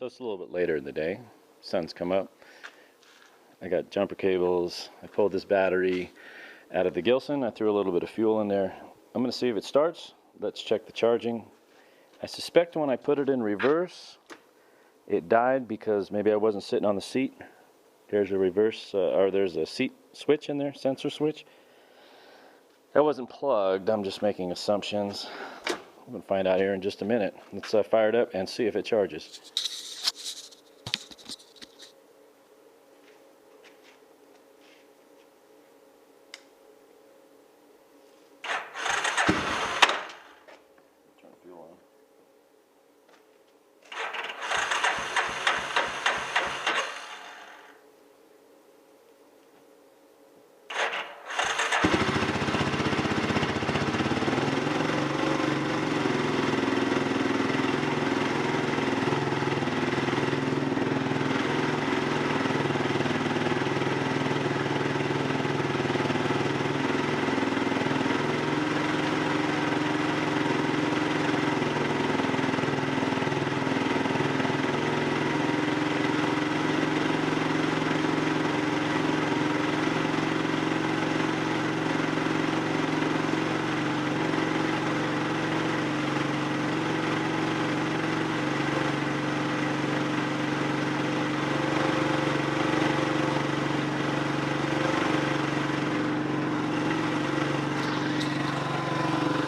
So it's a little bit later in the day. Sun's come up. I got jumper cables. I pulled this battery out of the Gilson. I threw a little bit of fuel in there. I'm going to see if it starts. Let's check the charging. I suspect when I put it in reverse, it died because maybe I wasn't sitting on the seat. There's a reverse, or there's a seat switch in there, sensor switch. That wasn't plugged. I'm just making assumptions. I'm going to find out here in just a minute. Let's fire it up and see if it charges. Turn the fuel on.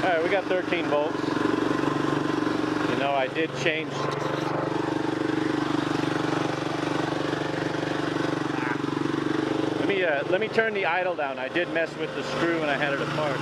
Alright, we got 13 volts. You know, I did change. Let me turn the idle down. I did mess with the screw when I had it apart.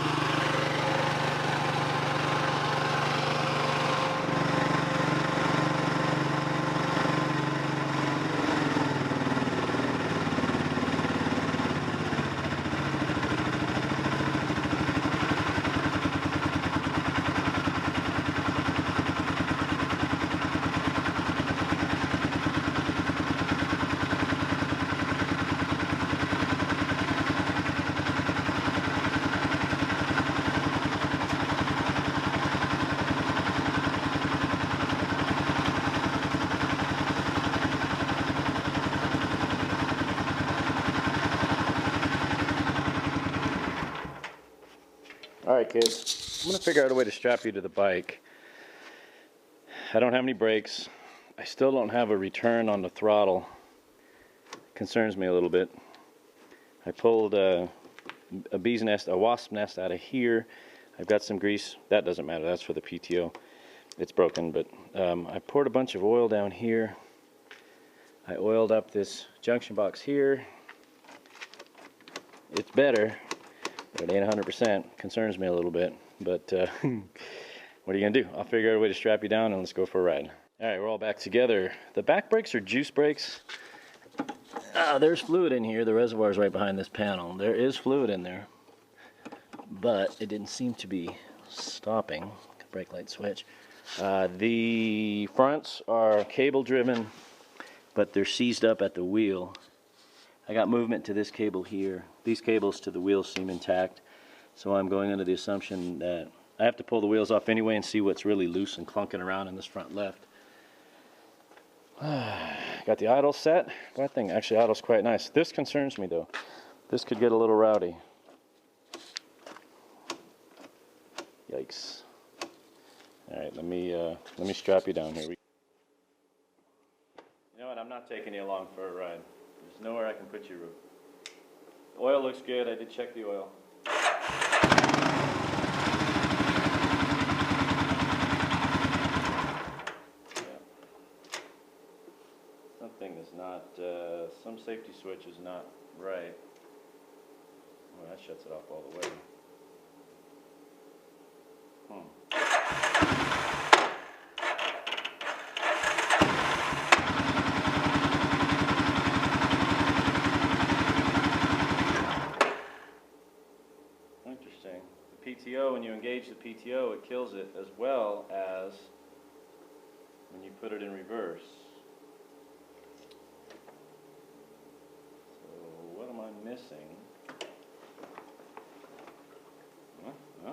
Alright kids, I'm going to figure out a way to strap you to the bike. I don't have any brakes. I still don't have a return on the throttle. Concerns me a little bit. I pulled a bee's nest, a wasp nest out of here. I've got some grease. That doesn't matter, that's for the PTO. It's broken, but I poured a bunch of oil down here. I oiled up this junction box here. It's better. But it ain't 100%. Concerns me a little bit. But what are you going to do? I'll figure out a way to strap you down and let's go for a ride. Alright, we're all back together. The back brakes are juice brakes. There's fluid in here. The reservoir is right behind this panel. There is fluid in there. But it didn't seem to be stopping. Brake light switch. The fronts are cable driven, but they're seized up at the wheel. I got movement to this cable here. These cables to the wheels seem intact, so I'm going under the assumption that I have to pull the wheels off anyway and see what's really loose and clunking around in this front left. Got the idle set. That thing actually idles quite nice. This concerns me though. This could get a little rowdy. Yikes. Alright, let me strap you down here. You know what, I'm not taking you along for a ride. There's nowhere I can put you. The oil looks good. I did check the oil. Yeah. Something is not, some safety switch is not right. Oh, that shuts it off all the way. Interesting. The PTO, when you engage the PTO, it kills it as well as when you put it in reverse. So what am I missing? Huh?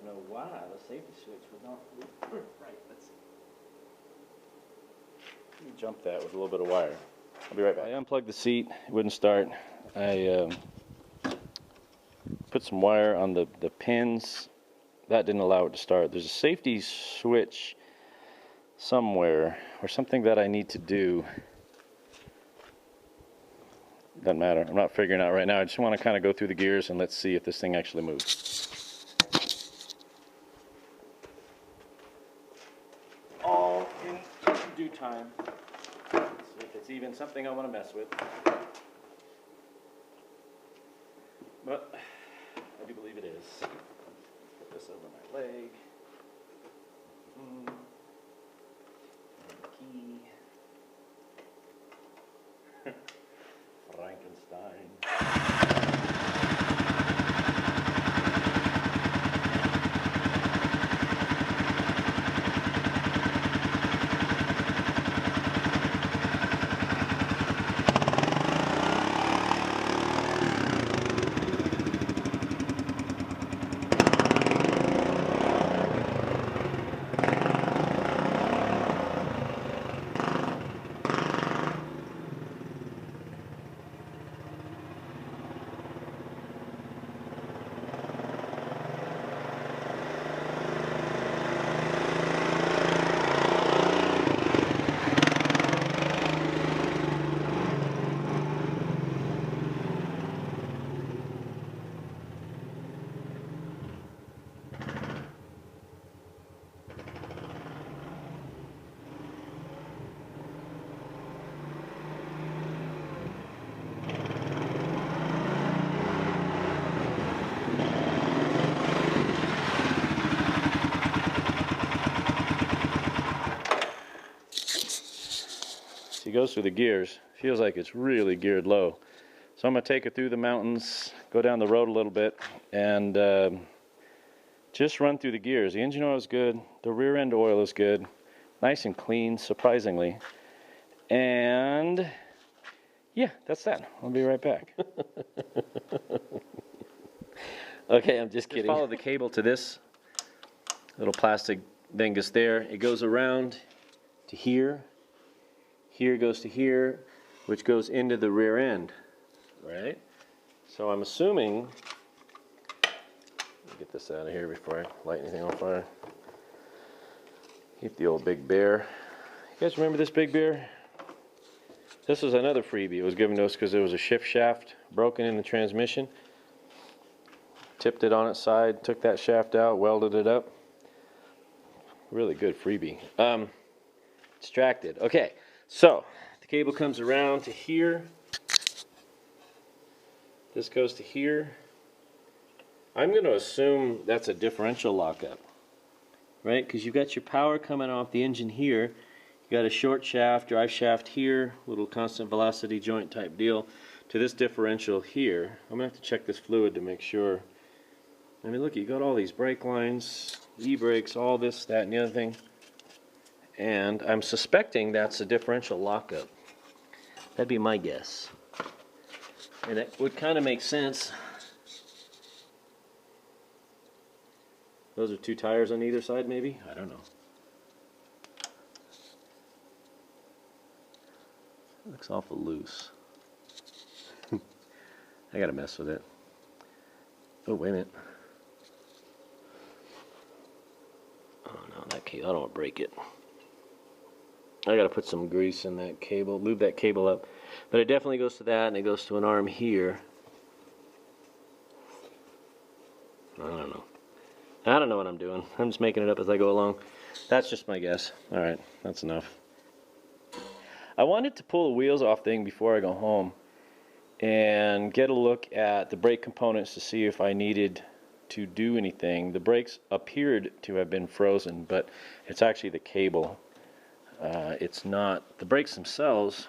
don't know why the safety switch would not right. Let's see. Let me jump that with a little bit of wire. I'll be right back. I unplugged the seat. It wouldn't start. I put some wire on the pins. That didn't allow it to start. There's a safety switch somewhere or something that I need to do. Doesn't matter. I'm not figuring out right now. I just want to kind of go through the gears and let's see if this thing actually moves. All in due time. Let's see if it's even something I want to mess with. But I do believe it is. Put this over my leg. Key. Frankenstein. He goes through the gears. Feels like it's really geared low. So I'm going to take it through the mountains, go down the road a little bit, and just run through the gears. The engine oil is good. The rear end oil is good. Nice and clean, surprisingly. And yeah, that's that. I'll be right back. Okay, I'm just kidding. Just follow the cable to this little plastic dingus there. It goes around to here. Here goes to here, which goes into the rear end, right? So I'm assuming, let me get this out of here before I light anything on fire. Keep the old Big Bear. You guys remember this Big Bear? This was another freebie. It was given to us because there was a shift shaft broken in the transmission. Tipped it on its side, took that shaft out, welded it up. Really good freebie. Distracted. Okay. So, the cable comes around to here. This goes to here. I'm going to assume that's a differential lockup, right? Because you've got your power coming off the engine here. You got a short shaft, drive shaft here, little constant velocity joint type deal, to this differential here. I'm going to have to check this fluid to make sure. I mean, look, you got all these brake lines, e-brakes, all this, that, and the other thing. And I'm suspecting that's a differential lockup. That'd be my guess. And it would kind of make sense. Those are two tires on either side, maybe? I don't know. It looks awful loose. I gotta mess with it. Oh, wait a minute. Oh no, that cable, I don't want to break it. I gotta put some grease in that cable, lube that cable up. But it definitely goes to that, and it goes to an arm here. I don't know. I don't know what I'm doing. I'm just making it up as I go along. That's just my guess. Alright, that's enough. I wanted to pull the wheels off thing before I go home and get a look at the brake components to see if I needed to do anything. The brakes appeared to have been frozen, but it's actually the cable. It's not. The brakes themselves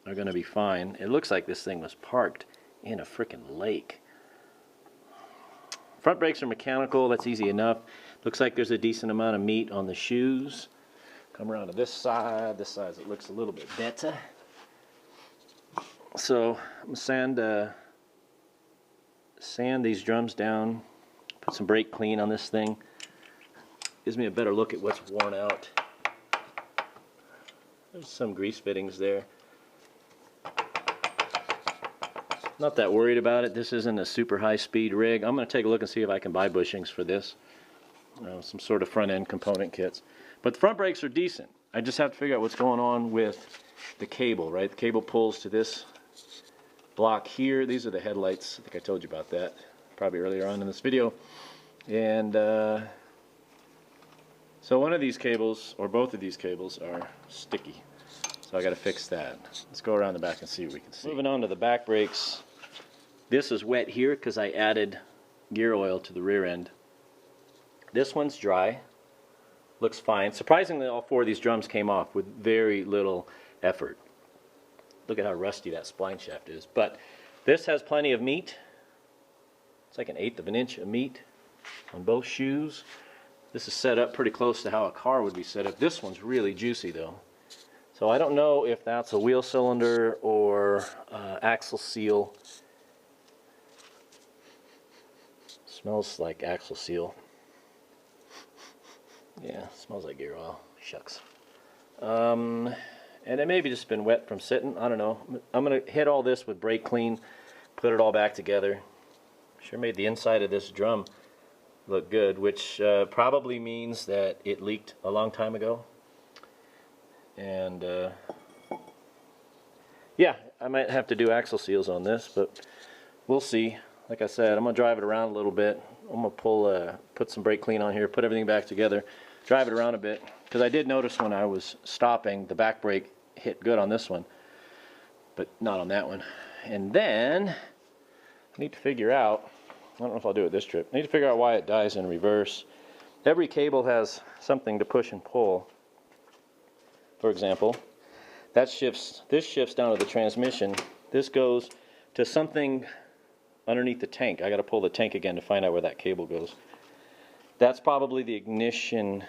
are going to be fine. It looks like this thing was parked in a frickin' lake. Front brakes are mechanical. That's easy enough. Looks like there's a decent amount of meat on the shoes. Come around to this side. This side it looks a little bit better. So I'm going to sand these drums down, Put some brake clean on this thing. Gives me a better look at what's worn out. There's some grease fittings there. Not that worried about it. This isn't a super high-speed rig. I'm going to take a look and see if I can buy bushings for this. Some sort of front-end component kits. But the front brakes are decent. I just have to figure out what's going on with the cable, right? The cable pulls to this block here. These are the headlights. I think I told you about that probably earlier on in this video. And so one of these cables, or both of these cables, are sticky. So I got to fix that. Let's go around the back and see what we can see. Moving on to the back brakes. This is wet here because I added gear oil to the rear end. This one's dry. Looks fine. Surprisingly, all four of these drums came off with very little effort. Look at how rusty that spline shaft is. But this has plenty of meat. It's like 1/8 of an inch of meat on both shoes. This is set up pretty close to how a car would be set up. This one's really juicy though. So I don't know if that's a wheel cylinder or axle seal. Smells like axle seal. Yeah, smells like gear oil. Shucks. And it maybe just been wet from sitting. I don't know. I'm going to hit all this with brake clean, put it all back together. Sure made the inside of this drum look good, which probably means that it leaked a long time ago. And yeah, I might have to do axle seals on this, but we'll see. Like I said, I'm going to drive it around a little bit. I'm going to put some brake clean on here, put everything back together, drive it around a bit. Because I did notice when I was stopping, the back brake hit good on this one, but not on that one. And then I need to figure out, I don't know if I'll do it this trip, I need to figure out why it dies in reverse. Every cable has something to push and pull. For example, this shifts down to the transmission. This goes to something underneath the tank. I got to pull the tank again to find out where that cable goes. That's probably the ignition.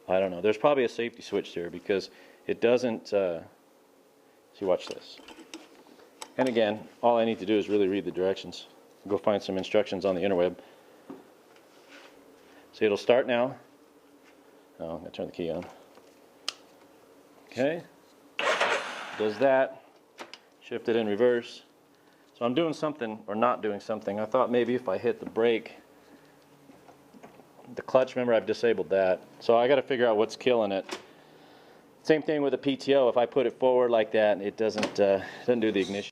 I don't know. There's probably a safety switch there because it doesn't. See, watch this. And again, all I need to do is really read the directions. Go find some instructions on the interweb. See, it'll start now. Oh, I'm going to turn the key on. Okay. Does that. Shift it in reverse. So I'm doing something or not doing something. I thought maybe if I hit the brake, the clutch, remember I've disabled that. So I got to figure out what's killing it. Same thing with the PTO. If I put it forward like that, it doesn't do the ignition.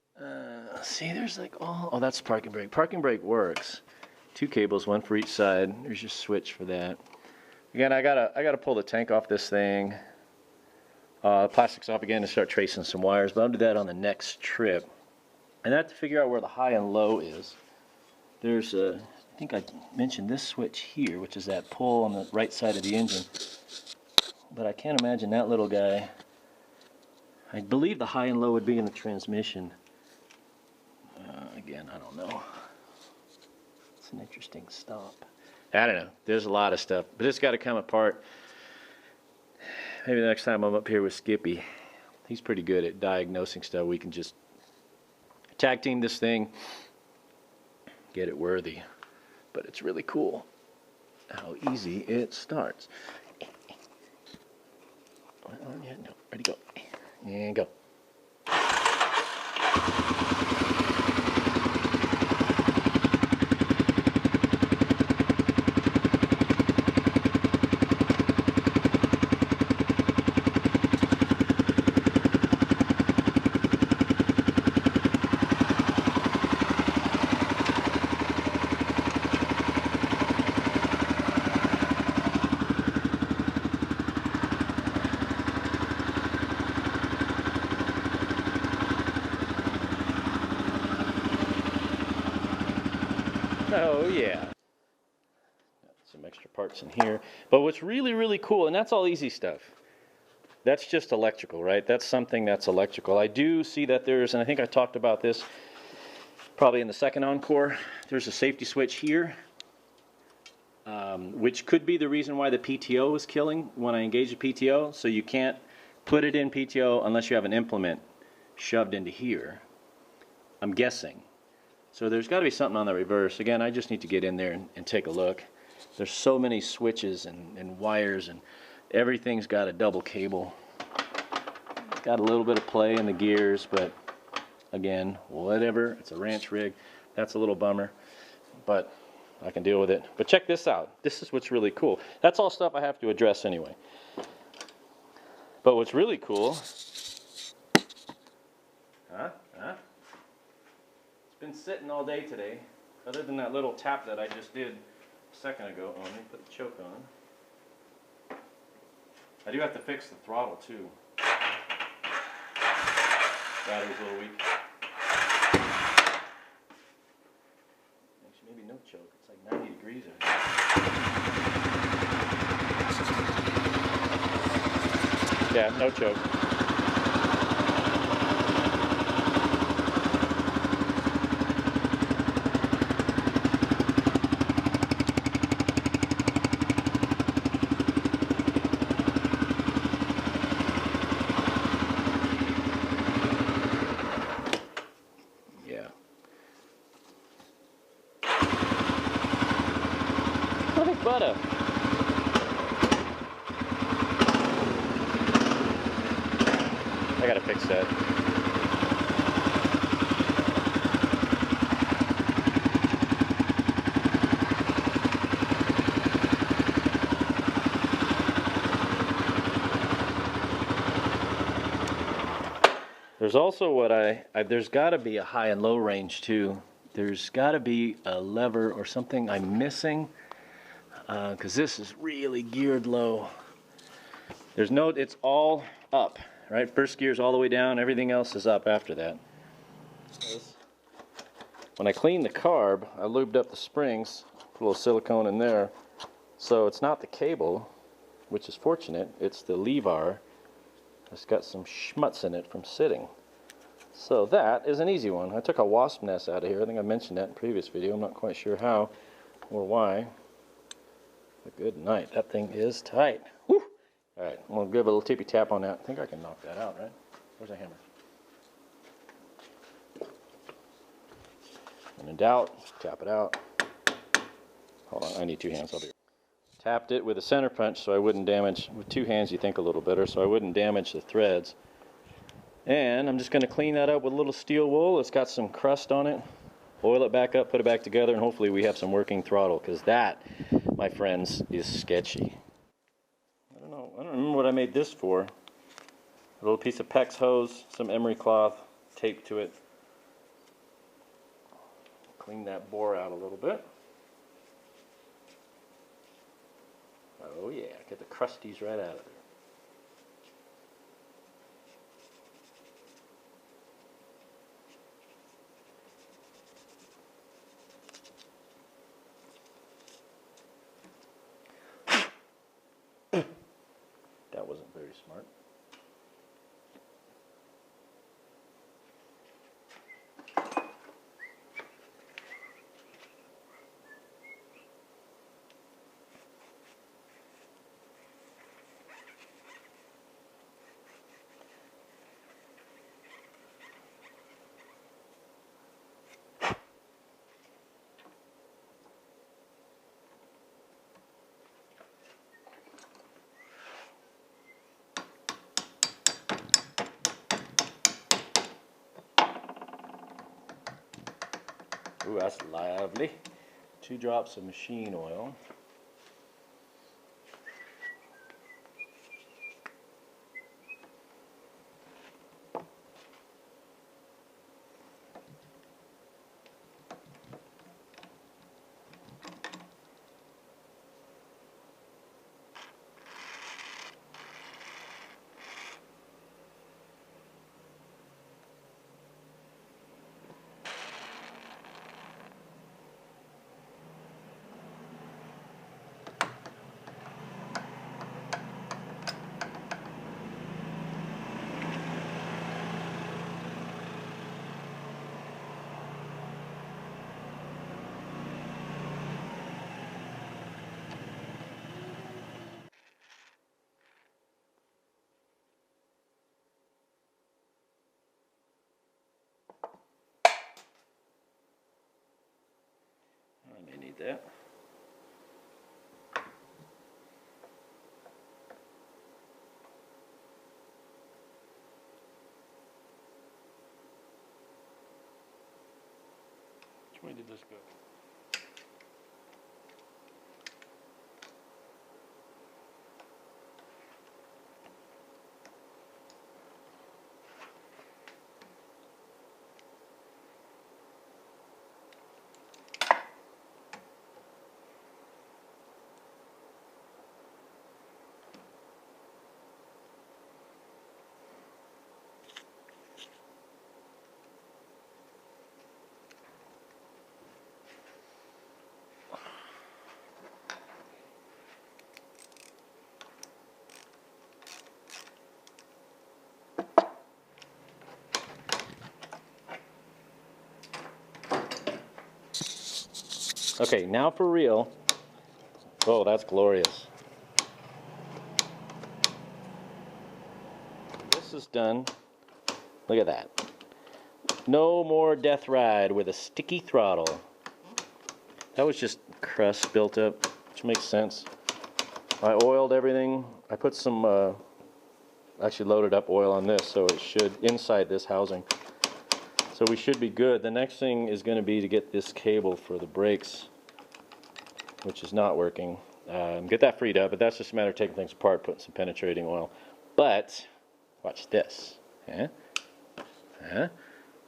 See, there's like oh, that's parking brake. Parking brake works. 2 cables, one for each side. There's your switch for that. Again, I gotta pull the tank off this thing. Plastic's off again to start tracing some wires, but I'll do that on the next trip. And I have to figure out where the high and low is. There's I think I mentioned this switch here, which is that pull on the right side of the engine. But I can't imagine that little guy. I believe the high and low would be in the transmission. Again, I don't know. It's an interesting stop. I don't know. There's a lot of stuff, but it's got to come apart. Maybe the next time I'm up here with Skippy, he's pretty good at diagnosing stuff. We can just tag team this thing, get it worthy. But it's really cool how easy it starts. Yeah, no, ready, go. And go. Oh yeah. Got some extra parts in here. But what's really, really cool, and that's all easy stuff. That's just electrical, right? That's something that's electrical. I do see that there's, and I think I talked about this probably in the second encore, there's a safety switch here, which could be the reason why the PTO is killing when I engage the PTO. So you can't put it in PTO unless you have an implement shoved into here. I'm guessing. So there's got to be something on the reverse. Again, I just need to get in there and take a look. There's so many switches and wires, and everything's got a double cable. It's got a little bit of play in the gears, but again, whatever. It's a ranch rig. That's a little bummer, but I can deal with it. But check this out. This is what's really cool. That's all stuff I have to address anyway. But what's really cool, it's been sitting all day today, other than that little tap that I just did a second ago. Oh, let me put the choke on. I do have to fix the throttle too. Battery's a little weak. Actually, maybe no choke. It's like 90 degrees in here. Yeah, no choke. Yeah. Like butter. I gotta fix that. There's also what there's got to be a high and low range too. There's got to be a lever or something I'm missing, because this is really geared low. There's no, it's all up, right? First gear's all the way down, everything else is up after that. When I cleaned the carb, I lubed up the springs, put a little silicone in there, so it's not the cable, which is fortunate, it's the lever. It's got some schmutz in it from sitting. So that is an easy one. I took a wasp nest out of here. I think I mentioned that in a previous video. I'm not quite sure how or why. But good night. That thing is tight. Woo! Alright, I'm going to give a little tippy tap on that. I think I can knock that out, right? Where's the hammer? When in doubt, tap it out. Hold on, I need two hands. I'll be right. Tapped it with a center punch so I wouldn't damage, with two hands you think a little better, so I wouldn't damage the threads. And I'm just going to clean that up with a little steel wool. It's got some crust on it. Oil it back up, put it back together, and hopefully we have some working throttle, because that, my friends, is sketchy. I don't know, I don't remember what I made this for. A little piece of PEX hose, some emery cloth, tape to it. Clean that bore out a little bit. Oh yeah, get the crusties right out of there. That wasn't very smart. Ooh, that's lovely. 2 drops of machine oil. that. Which way did this go? Okay, now for real. Oh, that's glorious. This is done. Look at that. No more death ride with a sticky throttle. That was just crust built up, which makes sense. I oiled everything. I put some, actually loaded up oil on this, so it should, inside this housing. So we should be good. The next thing is going to be to get this cable for the brakes, which is not working. Get that freed up, but that's just a matter of taking things apart, putting some penetrating oil. But, watch this. Huh? Huh?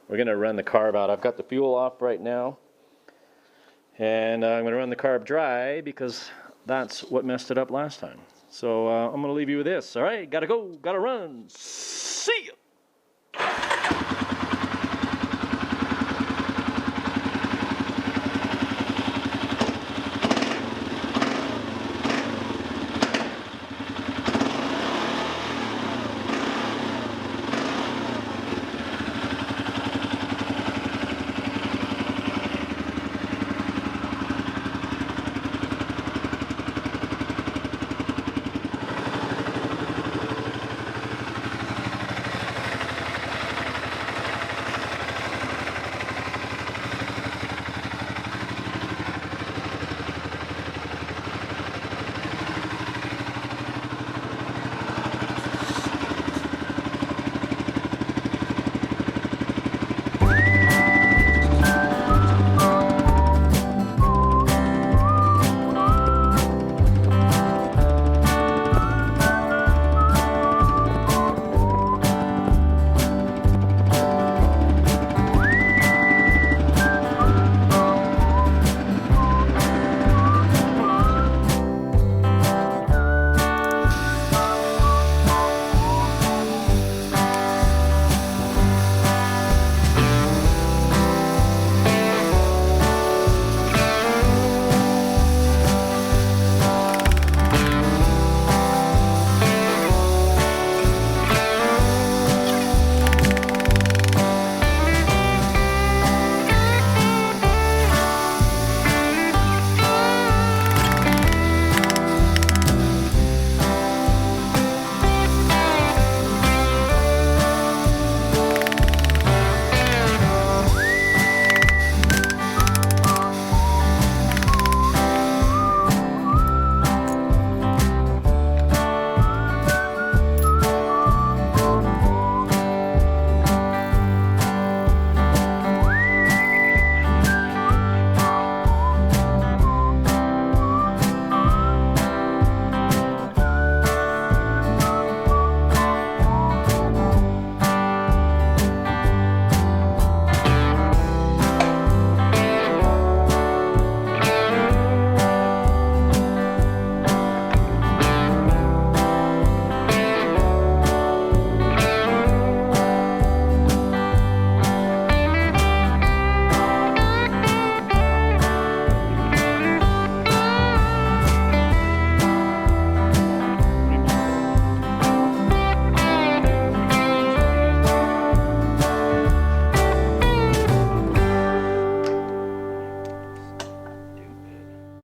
We're going to run the carb out. I've got the fuel off right now. And I'm going to run the carb dry because that's what messed it up last time. So I'm going to leave you with this. All right, got to go, got to run. See ya!